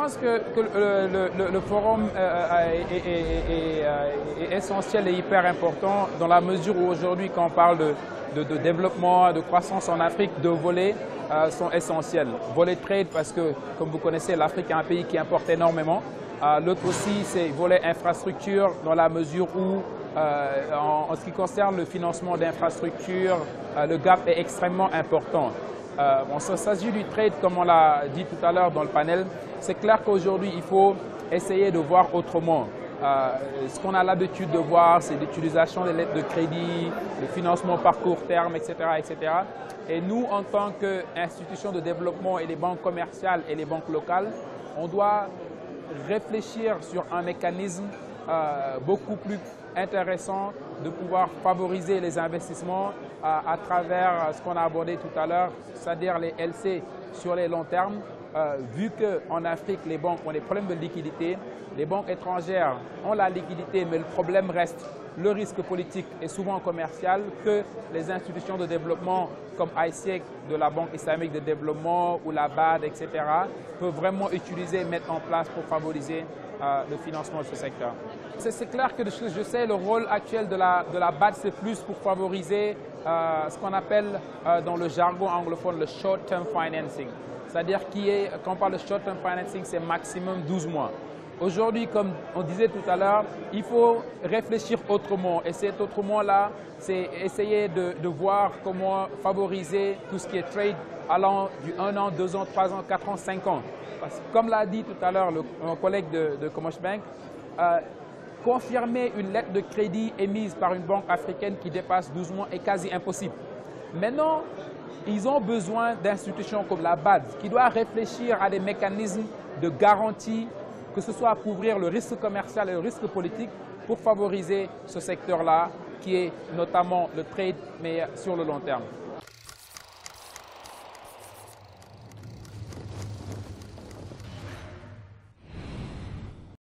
Je pense que le forum est essentiel et hyper important dans la mesure où aujourd'hui, quand on parle de développement, de croissance en Afrique, deux volets sont essentiels. Volet trade parce que, comme vous connaissez, l'Afrique est un pays qui importe énormément. L'autre aussi, c'est volet infrastructure dans la mesure où, en ce qui concerne le financement d'infrastructures, le gap est extrêmement important. Bon, ça s'agit du trade, comme on l'a dit tout à l'heure dans le panel. C'est clair qu'aujourd'hui, il faut essayer de voir autrement. Ce qu'on a l'habitude de voir, c'est l'utilisation des lettres de crédit, le financement par court terme, etc., etc. Et nous, en tant qu'institution de développement et les banques commerciales et les banques locales, on doit réfléchir sur un mécanisme beaucoup plus intéressant de pouvoir favoriser les investissements à travers ce qu'on a abordé tout à l'heure, c'est-à-dire les LC sur les longs termes. Vu qu'en Afrique, les banques ont des problèmes de liquidité, les banques étrangères ont la liquidité, mais le problème reste le risque politique et souvent commercial que les institutions de développement comme ICIEC de la Banque islamique de développement ou la BAD, etc., peuvent vraiment utiliser et mettre en place pour favoriser le financement de ce secteur. C'est clair que je sais, le rôle actuel de la BAD, c'est plus pour favoriser ce qu'on appelle dans le jargon anglophone le short-term financing. C'est-à-dire quand on parle de short-term financing, c'est maximum 12 mois. Aujourd'hui, comme on disait tout à l'heure, il faut réfléchir autrement. Et cet autrement-là, c'est essayer de voir comment favoriser tout ce qui est trade allant du 1 an, 2 ans, 3 ans, 4 ans, 5 ans. Parce que, comme l'a dit tout à l'heure mon collègue de Commerce Bank, confirmer une lettre de crédit émise par une banque africaine qui dépasse 12 mois est quasi impossible. Maintenant, ils ont besoin d'institutions comme la BAD qui doit réfléchir à des mécanismes de garantie, que ce soit à couvrir le risque commercial et le risque politique pour favoriser ce secteur-là qui est notamment le trade, mais sur le long terme.